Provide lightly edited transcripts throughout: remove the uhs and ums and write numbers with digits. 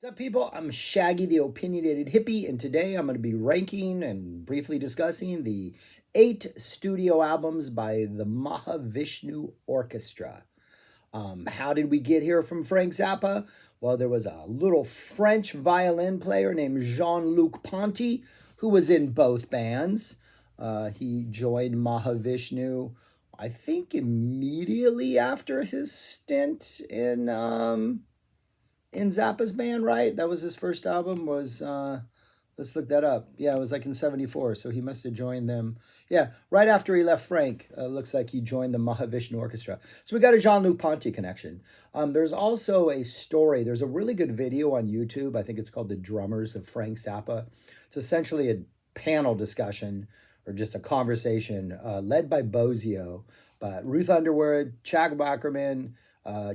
What's up, people? I'm Shaggy, the opinionated hippie, and today I'm going to be ranking and briefly discussing the 8 studio albums by the Mahavishnu Orchestra. How did we get here from Frank Zappa? Well, there was a little French violin player named Jean-Luc Ponty who was in both bands. He joined Mahavishnu, I think, immediately after his stint in Zappa's band, right? That was his first album. Was let's look that up. Yeah, it was like in '74. So he must have joined them. Yeah, right after he left Frank. Looks like he joined the Mahavishnu Orchestra. So we got a Jean-Luc Ponty connection. There's also a story. There's a really good video on YouTube. I think it's called "The Drummers of Frank Zappa." It's essentially a panel discussion or just a conversation led by Bozio, but Ruth Underwood, Chad Wackerman,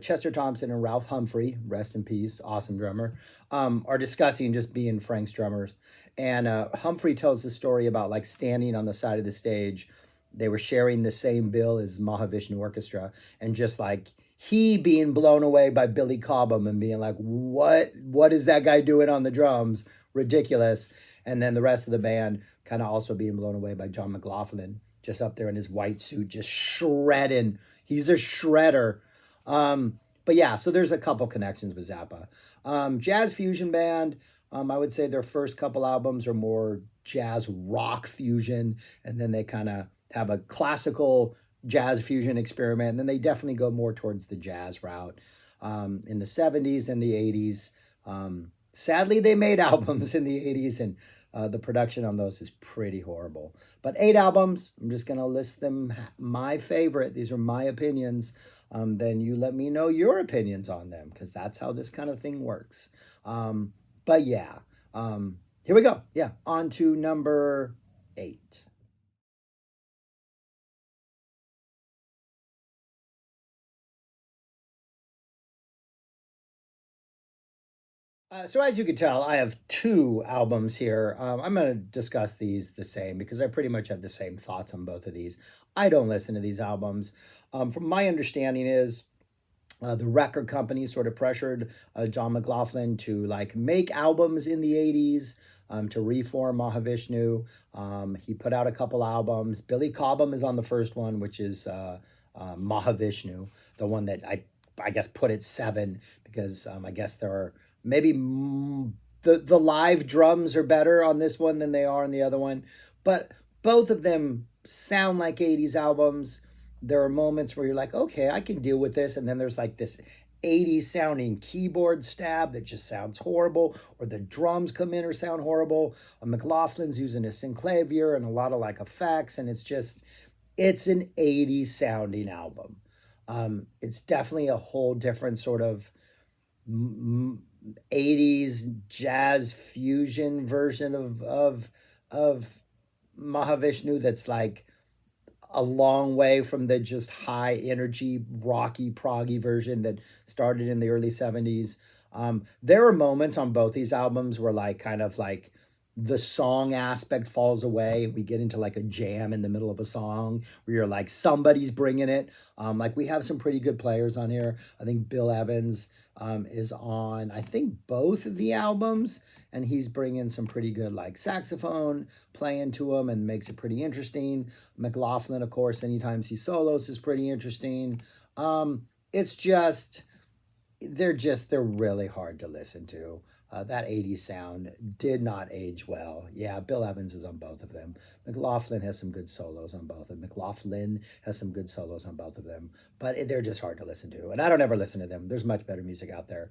Chester Thompson, and Ralph Humphrey, rest in peace, awesome drummer, are discussing just being Frank's drummers. And Humphrey tells the story about like standing on the side of the stage. They were sharing the same bill as Mahavishnu Orchestra, and just like he being blown away by Billy Cobham and being like, what is that guy doing on the drums? Ridiculous. And then the rest of the band kind of also being blown away by John McLaughlin, just up there in his white suit, just shredding. He's a shredder. But yeah, so there's a couple connections with Zappa. Jazz fusion band. I would say their first couple albums are more jazz rock fusion, and then they kind of have a classical jazz fusion experiment. And then they definitely go more towards the jazz route in the '70s and the '80s. Sadly, they made albums in the '80s, and the production on those is pretty horrible. But 8 albums, I'm just going to list them my favorite. These are my opinions. Then you let me know your opinions on them, because that's how this kind of thing works. But yeah, here we go. Yeah, on to number 8. So as you can tell, I have 2 albums here. I'm going to discuss these the same because I pretty much have the same thoughts on both of these. I don't listen to these albums. From my understanding is the record company sort of pressured John McLaughlin to like make albums in the '80s to reform Mahavishnu. He put out a couple albums. Billy Cobham is on the first one, which is Mahavishnu, the one that I guess put at 7 because I guess there are maybe the live drums are better on this one than they are on the other one, but both of them sound like '80s albums. There are moments where you're like, okay, I can deal with this, and then there's like this '80s sounding keyboard stab that just sounds horrible, or the drums come in or sound horrible. McLaughlin's using a synclavier and a lot of like effects, and it's an '80s sounding album. It's definitely a whole different sort of 80s jazz fusion version of Mahavishnu that's like a long way from the just high energy rocky proggy version that started in the early '70s. There are moments on both these albums where like kind of like the song aspect falls away. We get into like a jam in the middle of a song where you're like somebody's bringing it. Like we have some pretty good players on here. I think Bill Evans is on I think both of the albums, and he's bringing some pretty good like saxophone playing to him and makes it pretty interesting. McLaughlin, of course, anytime he solos is pretty interesting. It's just they're really hard to listen to. That '80s sound did not age well. Yeah, Bill Evans is on both of them. McLaughlin has some good solos on both of them. McLaughlin has some good solos on both of them, but they're just hard to listen to. And I don't ever listen to them. There's much better music out there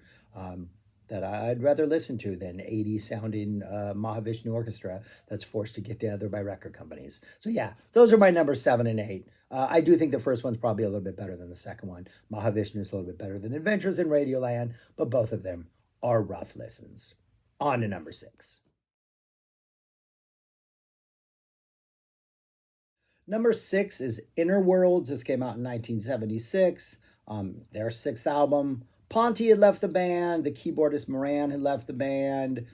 that I'd rather listen to than '80s sounding Mahavishnu Orchestra that's forced to get together by record companies. So yeah, those are my numbers 7 and 8. I do think the first one's probably a little bit better than the second one. Mahavishnu is a little bit better than Adventures in Radioland, but both of them are rough listens. On to number 6. Number 6 is Inner Worlds. This came out in 1976. Their 6th album. Ponty had left the band. The keyboardist Moran had left the band.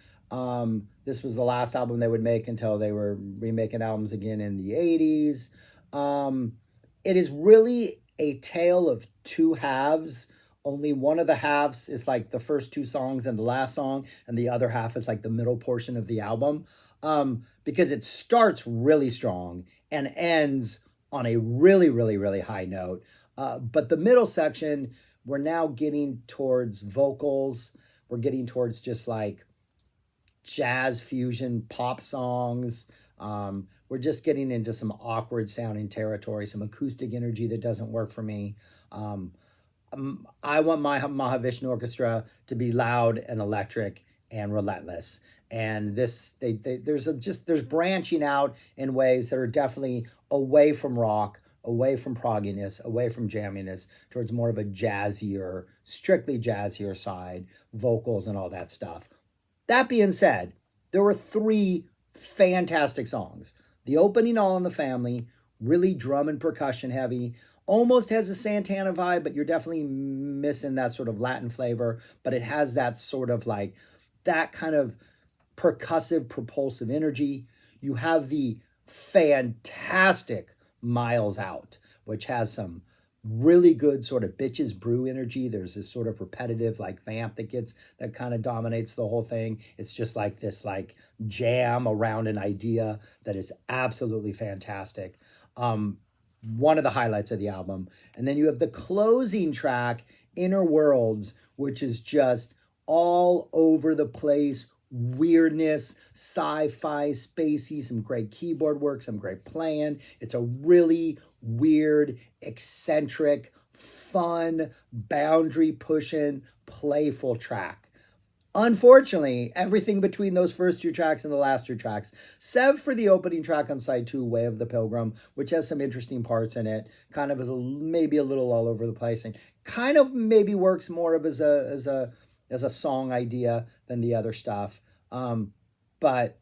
This was the last album they would make until they were remaking albums again in the '80s. It is really a tale of 2 halves Only one of the halves is like the first two songs and the last song, and the other half is like the middle portion of the album. Because it starts really strong and ends on a really, really, really high note. But the middle section, we're now getting towards vocals. We're getting towards just like jazz fusion pop songs. We're just getting into some awkward sounding territory, some acoustic energy that doesn't work for me. Um, I want my Mahavishnu Orchestra to be loud and electric and relentless. And this, there's branching out in ways that are definitely away from rock, away from progginess, away from jamminess, towards more of a jazzier, strictly jazzier side, vocals and all that stuff. That being said, there were three fantastic songs. The opening, All in the Family, really drum and percussion heavy, almost has a Santana vibe, but you're definitely missing that sort of Latin flavor. But it has that sort of like that kind of percussive, propulsive energy. You have the fantastic Miles Out, which has some really good sort of bitches brew energy. There's this sort of repetitive like vamp that kind of dominates the whole thing. It's just like this like jam around an idea that is absolutely fantastic. One of the highlights of the album. And then you have the closing track, Inner Worlds, which is just all over the place, weirdness, sci-fi, spacey, some great keyboard work, some great playing. It's a really weird, eccentric, fun, boundary pushing, playful track. Unfortunately, everything between those first two tracks and the last two tracks, Sev for the opening track on side 2, Way of the Pilgrim, which has some interesting parts in it, kind of is maybe a little all over the place, and kind of maybe works more of as a song idea than the other stuff. But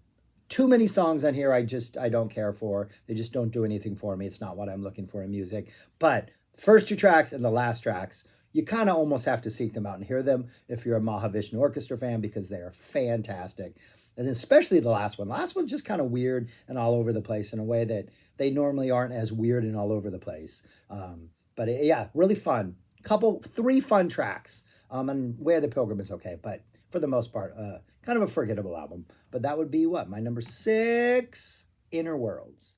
too many songs on here I don't care for. They just don't do anything for me. It's not what I'm looking for in music. But first two tracks and the last tracks, you kind of almost have to seek them out and hear them if you're a Mahavishnu Orchestra fan, because they are fantastic. And especially the last one. The last one's just kind of weird and all over the place in a way that they normally aren't as weird and all over the place. But yeah, really fun. Three fun tracks. And Way of the Pilgrim is okay, but for the most part, kind of a forgettable album. But that would be what? My number 6, Inner Worlds.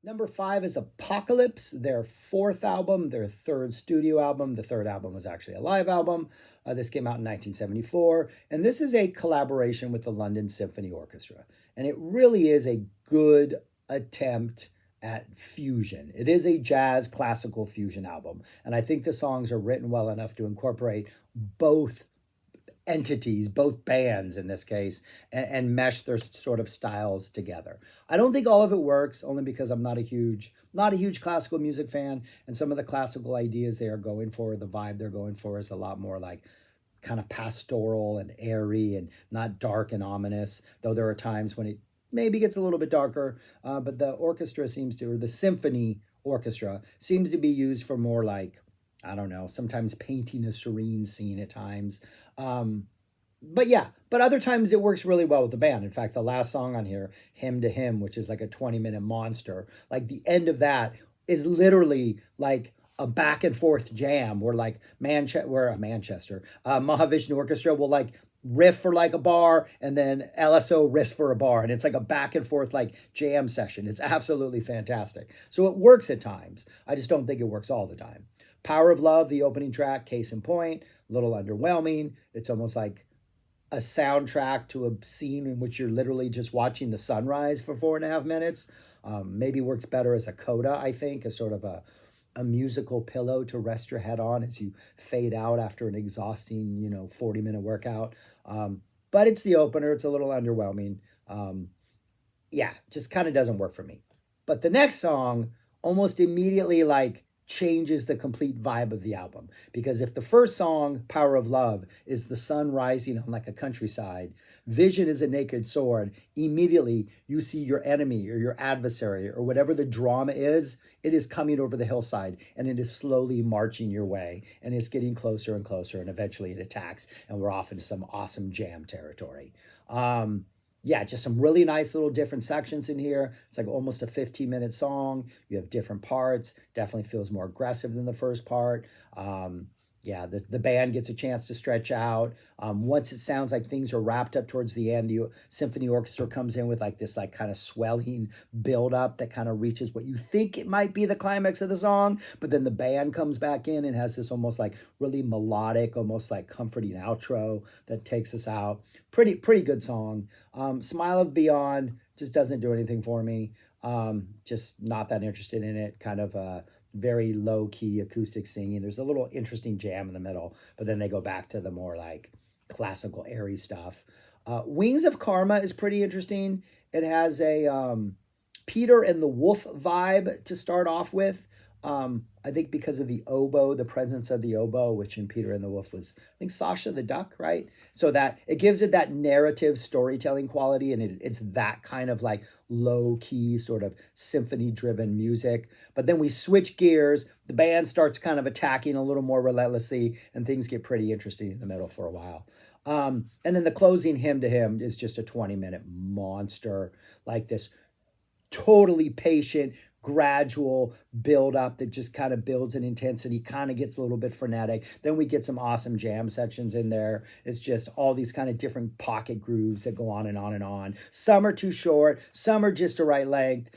Number 5 is Apocalypse, their fourth album, their third studio album. The third album was actually a live album. This came out in 1974, and this is a collaboration with the London Symphony Orchestra. And it really is a good attempt at fusion. It is a jazz classical fusion album, and I think the songs are written well enough to incorporate both entities, both bands in this case, and mesh their sort of styles together. I don't think all of it works, only because I'm not a huge classical music fan, and some of the classical ideas they are going for, the vibe they're going for, is a lot more like kind of pastoral and airy and not dark and ominous, though there are times when it maybe gets a little bit darker. But the orchestra or the symphony orchestra seems to be used for more like, I don't know, sometimes painting a serene scene at times. But other times it works really well with the band. In fact, the last song on here, Hymn to Him, which is like a 20-minute monster, like the end of that is literally like a back and forth jam where like Manchester, Mahavishnu Orchestra will like riff for like a bar, and then LSO riffs for a bar, and it's like a back and forth like jam session. It's absolutely fantastic. So it works at times. I just don't think it works all the time. Power of Love, the opening track, case in point, a little underwhelming. It's almost like a soundtrack to a scene in which you're literally just watching the sunrise for 4.5 minutes. Maybe works better as a coda, I think, as sort of a musical pillow to rest your head on as you fade out after an exhausting, 40-minute workout. But it's the opener. It's a little underwhelming. Just kind of doesn't work for me. But the next song almost immediately like changes the complete vibe of the album. Because if the first song, Power of Love, is the sun rising on like a countryside, Vision is a naked sword, immediately you see your enemy or your adversary or whatever the drama is, it is coming over the hillside and it is slowly marching your way, and it's getting closer and closer, and eventually it attacks and we're off into some awesome jam territory. Yeah, just some really nice little different sections in here. It's like almost a 15-minute song. You have different parts. Definitely feels more aggressive than the first part. Yeah, the band gets a chance to stretch out. Once it sounds like things are wrapped up towards the end, the symphony orchestra comes in with like this like kind of swelling build up that kind of reaches what you think it might be the climax of the song, but then the band comes back in and has this almost like really melodic, almost like comforting outro that takes us out. Pretty good song. Smile of Beyond just doesn't do anything for me. Just not that interested in it. Kind of very low key acoustic singing. There's a little interesting jam in the middle, but then they go back to the more like classical airy stuff. Wings of Karma is pretty interesting. It has a Peter and the Wolf vibe to start off with. I think because of the oboe, the presence of the oboe, which in Peter and the Wolf was, I think, Sasha the Duck, right? So that it gives it that narrative storytelling quality, and it's that kind of like low key, sort of symphony driven music. But then we switch gears, the band starts kind of attacking a little more relentlessly, and things get pretty interesting in the middle for a while. And then the closing hymn to him is just a 20-minute monster, like this totally patient, gradual build up that just kind of builds in intensity, kind of gets a little bit frenetic. Then we get some awesome jam sections in there. It's just all these kind of different pocket grooves that go on and on and on. Some are too short, some are just the right length.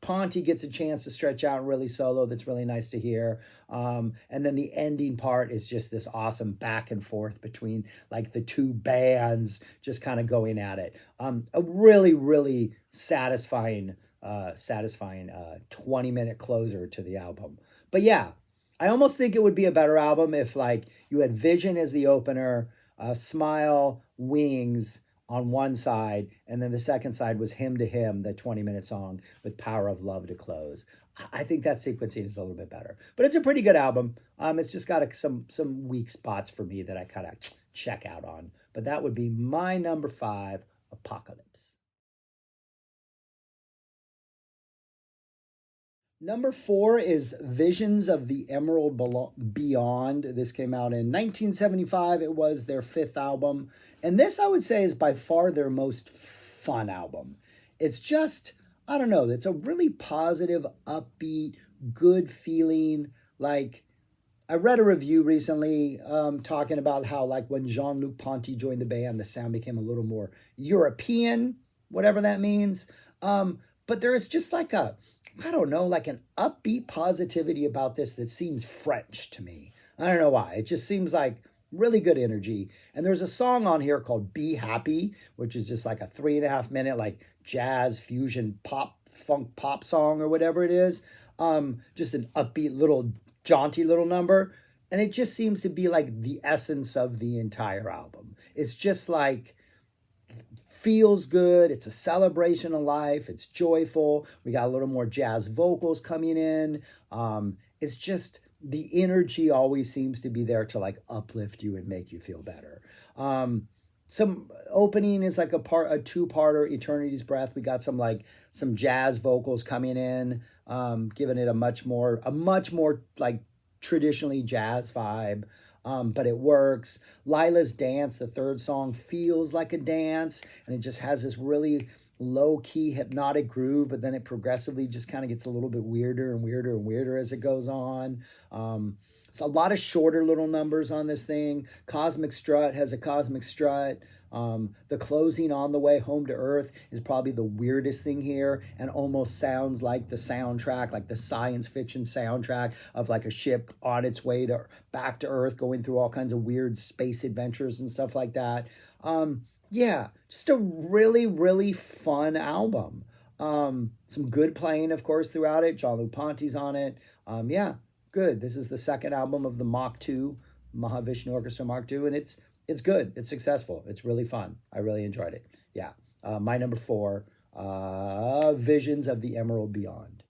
Ponty gets a chance to stretch out and really solo. That's really nice to hear. And then the ending part is just this awesome back and forth between like the two bands just kind of going at it. A really satisfying 20-minute closer to the album. But yeah, I almost think it would be a better album if like you had Vision as the opener, Smile, Wings on one side, and then the second side was Hymn to Him, the 20-minute song with Power of Love to close. I think that sequencing is a little bit better, but it's a pretty good album. It's just got some weak spots for me that I kind of check out on. But that would be my number 5, Apocalypse. Number 4 is Visions of the Emerald Beyond. This came out in 1975. It was their fifth album. And this, I would say, is by far their most fun album. It's just, I don't know, it's a really positive, upbeat, good feeling. Like, I read a review recently talking about how, like, when Jean-Luc Ponty joined the band, the sound became a little more European, whatever that means. But there is just like I don't know, like an upbeat positivity about this that seems French to me. I don't know why. It just seems like really good energy. And there's a song on here called Be Happy, which is just like a 3.5 minute, like jazz fusion pop, funk pop song or whatever it is. Just an upbeat little jaunty little number. And it just seems to be like the essence of the entire album. It's just like feels good. It's a celebration of life. It's joyful. We got a little more jazz vocals coming in. It's just the energy always seems to be there to like uplift you and make you feel better. Some opening is like a two-parter, Eternity's Breath. We got some jazz vocals coming in, giving it a much more like traditionally jazz vibe. But it works. Lila's Dance, the third song, feels like a dance, and it just has this really low key hypnotic groove, but then it progressively just kind of gets a little bit weirder and weirder and weirder as it goes on. It's a lot of shorter little numbers on this thing. Cosmic Strut has a cosmic strut. The closing on the way home to Earth is probably the weirdest thing here and almost sounds like the soundtrack, like the science fiction soundtrack of like a ship on its way to back to Earth, going through all kinds of weird space adventures and stuff like that. Yeah, just a really fun album. Some good playing, of course, throughout it. Jean-Luc Ponty's on it. Yeah, good. This is the second album of the Mach 2, Mahavishnu Orchestra Mark II, and it's good. It's successful. It's really fun. I really enjoyed it. Yeah. My number 4, Visions of the Emerald Beyond.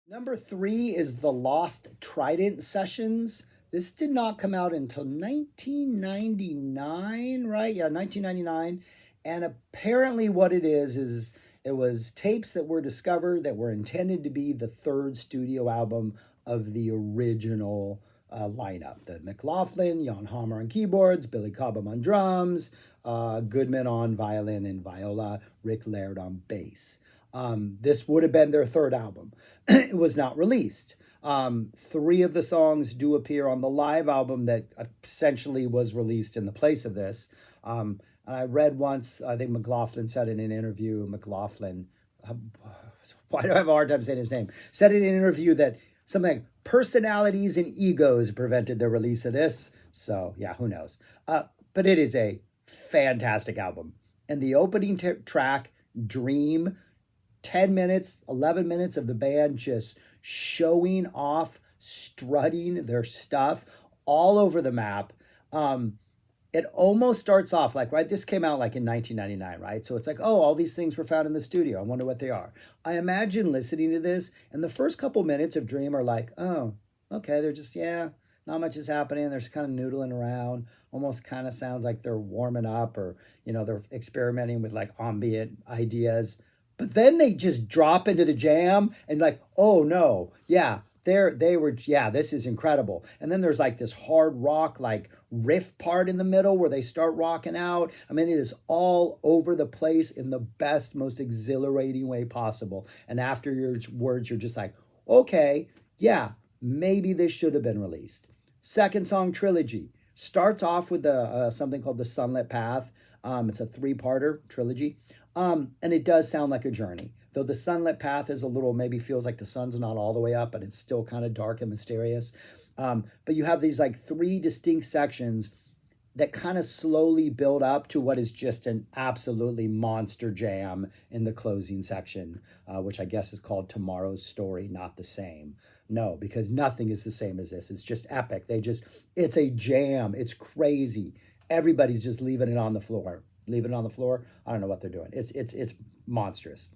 Number 3 is the Lost Trident Sessions. This did not come out until 1999, right? Yeah, 1999. And apparently, what it is it was tapes that were discovered that were intended to be the third studio album of the original lineup. The McLaughlin, Jan Hammer on keyboards, Billy Cobham on drums, Goodman on violin and viola, Rick Laird on bass. This would have been their third album. It was not released. Three of the songs do appear on the live album that essentially was released in the place of this. And I read once, I think McLaughlin said in an interview, why do I have a hard time saying his name? Said in an interview that something like personalities and egos prevented the release of this. So yeah, who knows? But it is a fantastic album. And the opening track, Dream, 10 minutes, 11 minutes of the band just showing off, strutting their stuff all over the map. It almost starts off like, right, this came out like in 1999, right? So it's like, oh, all these things were found in the studio. I wonder what they are. I imagine listening to this, and the first couple minutes of Dream are like, oh, okay, they're just, yeah, not much is happening. They're just kind of noodling around. Almost kind of sounds like they're warming up, or, you know, they're experimenting with like ambient ideas. But then they just drop into the jam and like, oh no, yeah, this is incredible. And then there's like this hard rock, like riff part in the middle where they start rocking out. I mean, it is all over the place in the best, most exhilarating way possible. And after your words, you're just like, okay, yeah, maybe this should have been released. Second song, Trilogy, starts off with something called The Sunlit Path. It's a 3-parter trilogy. And it does sound like a journey. Though the sunlit path is a little, maybe feels like the sun's not all the way up, but it's still kind of dark and mysterious. But you have these like 3 distinct sections that kind of slowly build up to what is just an absolutely monster jam in the closing section, which I guess is called Tomorrow's Story, Not the Same. No, because nothing is the same as this. It's just epic. It's a jam. It's crazy. Everybody's just leaving it on the floor. Leaving it on the floor. I don't know what they're doing. It's monstrous.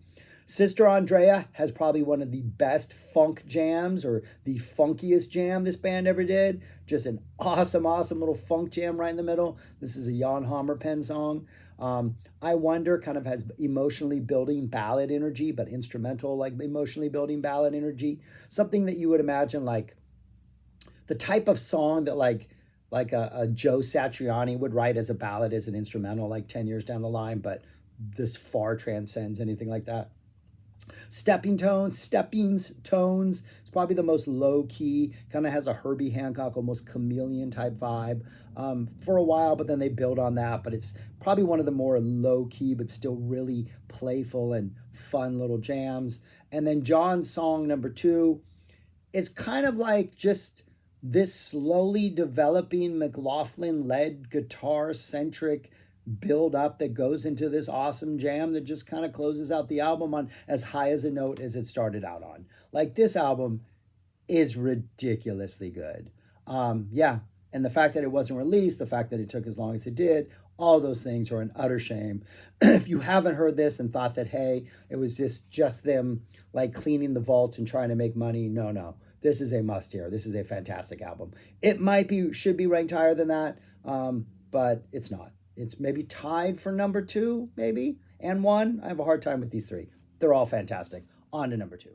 Sister Andrea has probably one of the best funk jams, or the funkiest jam this band ever did. Just an awesome, awesome little funk jam right in the middle. This is a Jan Hammer pen song. I Wonder kind of has emotionally building ballad energy, but instrumental, like emotionally building ballad energy. Something that you would imagine like the type of song that like a Joe Satriani would write as a ballad, as an instrumental, like 10 years down the line, but this far transcends anything like that. Stepping's Tones. It's probably the most low key, kind of has a Herbie Hancock, almost chameleon type vibe for a while, but then they build on that. But it's probably one of the more low key, but still really playful and fun little jams. And then John's song number 2 is kind of like just this slowly developing McLaughlin-led guitar-centric build up that goes into this awesome jam that just kind of closes out the album on as high as a note as it started out on. Like, this album is ridiculously good. Yeah, and the fact that it wasn't released, the fact that it took as long as it did, all those things are an utter shame. If you haven't heard this and thought that, hey, it was just them like cleaning the vaults and trying to make money, no. This is a must hear. This is a fantastic album. It should be ranked higher than that, but it's not. It's maybe tied for number 2, maybe, and 1. I have a hard time with these 3. They're all fantastic. On to number 2.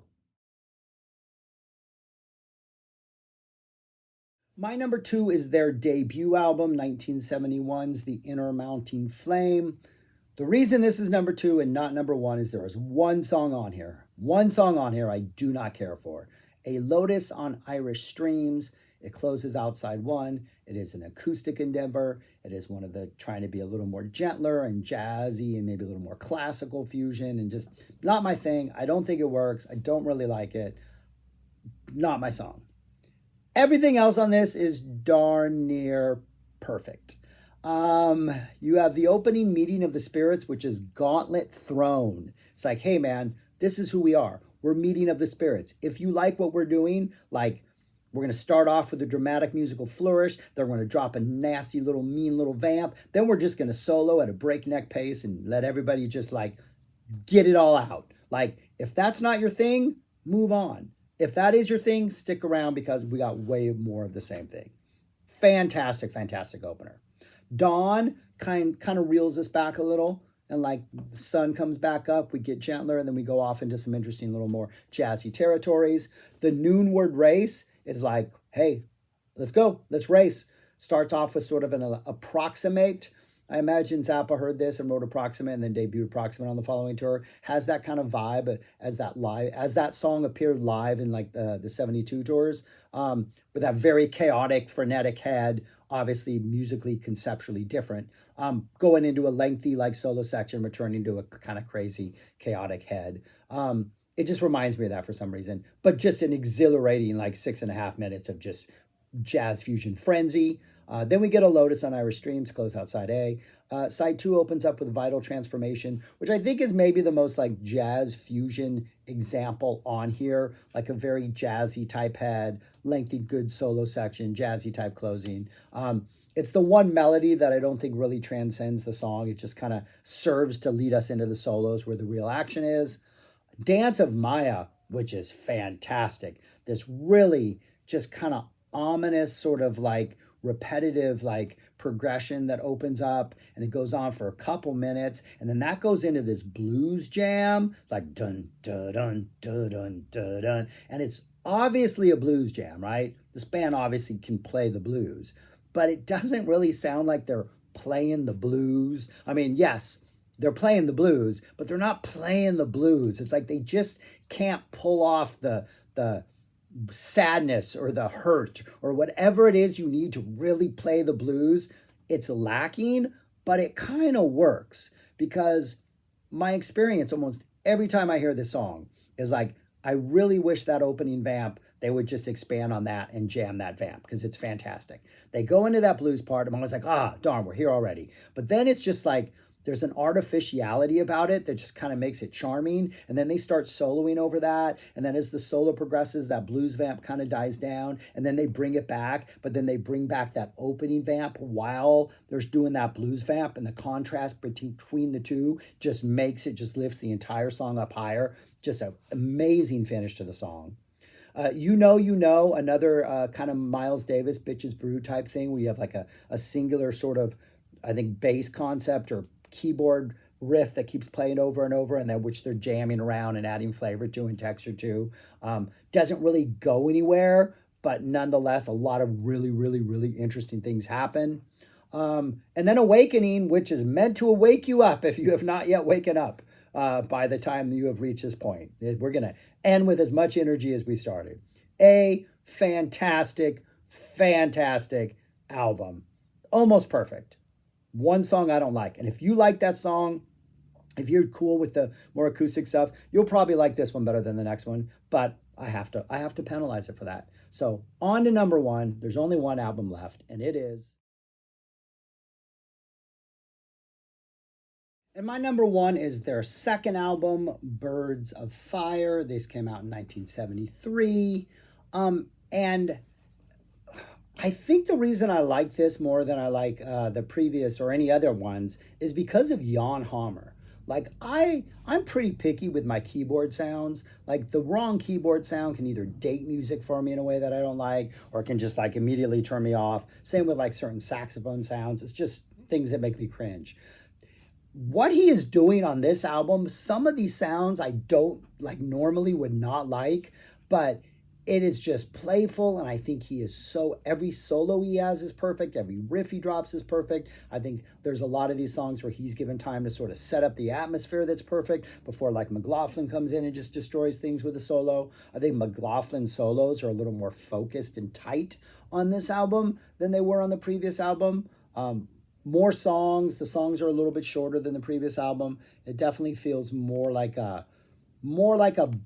My number 2 is their debut album, 1971's The Inner Mounting Flame. The reason this is number 2 and not number 1 is there is one song on here I do not care for. A Lotus on Irish Streams. It closes outside 1. It is an acoustic endeavor. It is one of the trying to be a little more gentler and jazzy and maybe a little more classical fusion, and just not my thing. I don't think it works. I don't really like it. Not my song. Everything else on this is darn near perfect. You have the opening Meeting of the Spirits, which is Gauntlet Throne. It's like, hey man, this is who we are. We're Meeting of the Spirits. If you like what we're doing, like, we're going to start off with a dramatic musical flourish. Then we're going to drop a nasty little mean little vamp. Then we're just going to solo at a breakneck pace and let everybody just like get it all out. Like, if that's not your thing, move on. If that is your thing, stick around, because we got way more of the same thing. Fantastic, fantastic opener. Dawn kind of reels us back a little, and like the sun comes back up, we get gentler, and then we go off into some interesting little more jazzy territories. The Noonward Race is like, hey, let's go, let's race. Starts off with sort of an approximate. I imagine Zappa heard this and wrote Approximate and then debuted Approximate on the following tour. Has that kind of vibe as that song appeared live in like the 72 tours, with that very chaotic, frenetic head, obviously musically, conceptually different, going into a lengthy like solo section, returning to a kind of crazy, chaotic head. It just reminds me of that for some reason, but just an exhilarating like 6.5 minutes of just jazz fusion frenzy. Then we get a Lotus on Irish Streams, close out side A. Side 2 opens up with Vital Transformation, which I think is maybe the most like jazz fusion example on here, like a very jazzy type head, lengthy good solo section, jazzy type closing. It's the one melody that I don't think really transcends the song. It just kind of serves to lead us into the solos where the real action is. Dance of Maya, which is fantastic. This really just kind of ominous sort of like repetitive like progression that opens up and it goes on for a couple minutes, and then that goes into this blues jam like dun dun dun dun dun dun dun, and it's obviously a blues jam, right? This band obviously can play the blues, but it doesn't really sound like they're playing the blues. I mean, yes, they're playing the blues, but they're not playing the blues. It's like they just can't pull off the sadness or the hurt or whatever it is you need to really play the blues. It's lacking, but it kind of works, because my experience almost every time I hear this song is like, I really wish that opening vamp, they would just expand on that and jam that vamp, because it's fantastic. They go into that blues part, I'm always like, darn, we're here already. But then it's just like, there's an artificiality about it that just kind of makes it charming. And then they start soloing over that. And then as the solo progresses, that blues vamp kind of dies down. And then they bring it back, but then they bring back that opening vamp while they're doing that blues vamp. And the contrast between the two just makes it, just lifts the entire song up higher. Just an amazing finish to the song. Another kind of Miles Davis, Bitches Brew type thing, where you have like a singular sort of, I think, bass concept or keyboard riff that keeps playing over and over, and then which they're jamming around and adding flavor to and texture to. Doesn't really go anywhere, but nonetheless, a lot of really, really, really interesting things happen. And then Awakening, which is meant to wake you up if you have not yet waken up by the time you have reached this point. We're going to end with as much energy as we started. A fantastic, fantastic album. Almost perfect. One song I don't like. And if you like that song, if you're cool with the more acoustic stuff, you'll probably like this one better than the next one. But I have to penalize it for that. So on to number one. There's only one album left, and it is. And my number one is their second album, Birds of Fire. This came out in 1973. And I think the reason I like this more than I like the previous or any other ones is because of Jan Hammer. Like I'm pretty picky with my keyboard sounds. Like the wrong keyboard sound can either date music for me in a way that I don't like, or it can just like immediately turn me off. Same with like certain saxophone sounds. It's just things that make me cringe. What he is doing on this album, some of these sounds I don't like, normally would not like, but it is just playful, and I think he is every solo he has is perfect, every riff he drops is perfect. I think there's a lot of these songs where he's given time to sort of set up the atmosphere that's perfect before like McLaughlin comes in and just destroys things with a solo. I think McLaughlin's solos are a little more focused and tight on this album than they were on the previous album. More songs, the songs are a little bit shorter than the previous album. It definitely feels more like a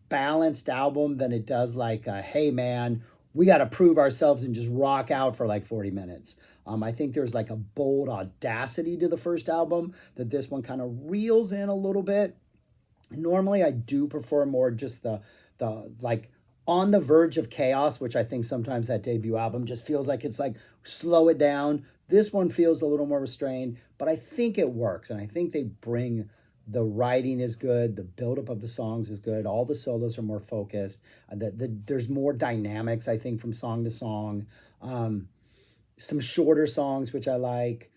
balanced album than it does like hey man, we got to prove ourselves and just rock out for like 40 minutes. I think there's like a bold audacity to the first album that this one kind of reels in a little bit. Normally I do prefer more just the like on the verge of chaos, which I think sometimes that debut album just feels like it's like slow it down. This one feels a little more restrained, but I think it works, and I think they bring, the writing is good, the buildup of the songs is good, all the solos are more focused, there's more dynamics, I think, from song to song. Some shorter songs, which I like.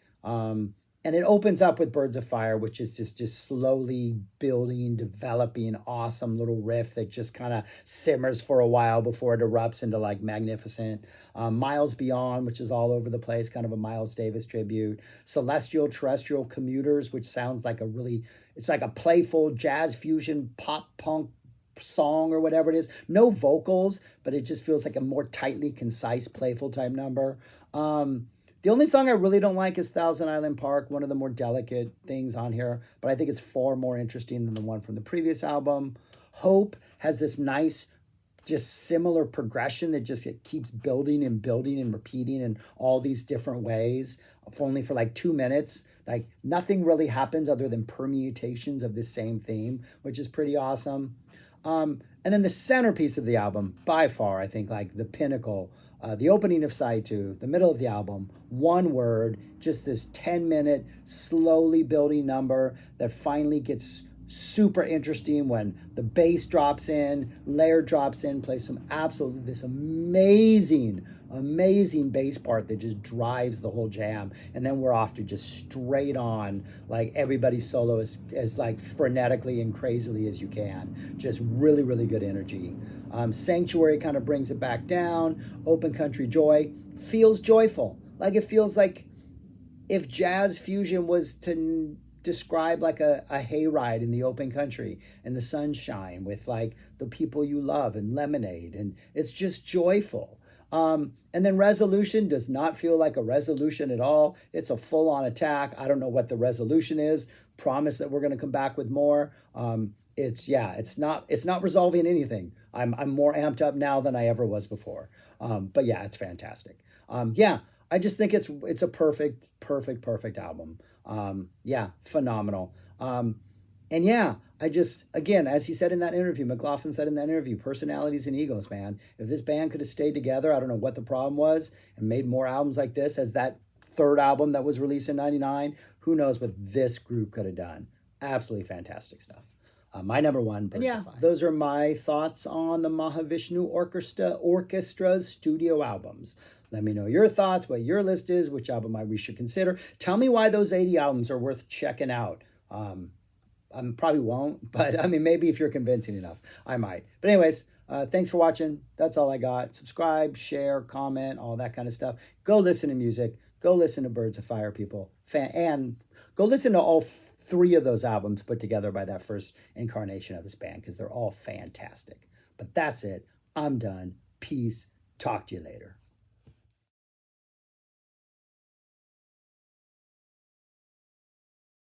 And it opens up with Birds of Fire, which is just slowly building, developing, awesome little riff that just kind of simmers for a while before it erupts into like magnificent. Miles Beyond, which is all over the place, kind of a Miles Davis tribute. Celestial Terrestrial Commuters, which sounds like it's like a playful jazz fusion pop punk song or whatever it is. No vocals, but it just feels like a more tightly concise, playful type number. The only song I really don't like is Thousand Island Park, one of the more delicate things on here, but I think it's far more interesting than the one from the previous album. Hope has this nice, just similar progression that just it keeps building and building and repeating in all these different ways, only for like 2 minutes. Like nothing really happens other than permutations of this same theme, which is pretty awesome. And then the centerpiece of the album, by far, I think like the pinnacle, the opening of side 2, the middle of the album, one word, just this 10-minute slowly building number that finally gets super interesting when the bass drops in, Laird drops in, plays some absolutely this amazing bass part that just drives the whole jam, and then we're off to just straight on like everybody's solo as like frenetically and crazily as you can. Just really, really good energy. Sanctuary kind of brings it back down. Open Country Joy feels joyful. Like it feels like if jazz fusion was to describe like a hayride in the open country and the sunshine with like the people you love and lemonade, and it's just joyful. And then Resolution does not feel like a resolution at all. It's a full-on attack. I don't know what the resolution is. Promise that we're going to come back with more. It's not resolving anything. I'm more amped up now than I ever was before. But yeah, it's fantastic. I just think it's a perfect album. Phenomenal. Again, as he said in that interview, McLaughlin said in that interview, personalities and egos, man. If this band could have stayed together, I don't know what the problem was, and made more albums like this as that third album that was released in 99, who knows what this group could have done. Absolutely fantastic stuff. My number one. Those are my thoughts on the Mahavishnu Orchestra's studio albums. Let me know your thoughts, what your list is, which album we should consider. Tell me why those 80 albums are worth checking out. I probably won't, but I mean, maybe if you're convincing enough, I might. But anyways, thanks for watching. That's all I got. Subscribe, share, comment, all that kind of stuff. Go listen to music. Go listen to Birds of Fire, people. And go listen to all 3 of those albums put together by that first incarnation of this band, because they're all fantastic. But that's it. I'm done. Peace. Talk to you later.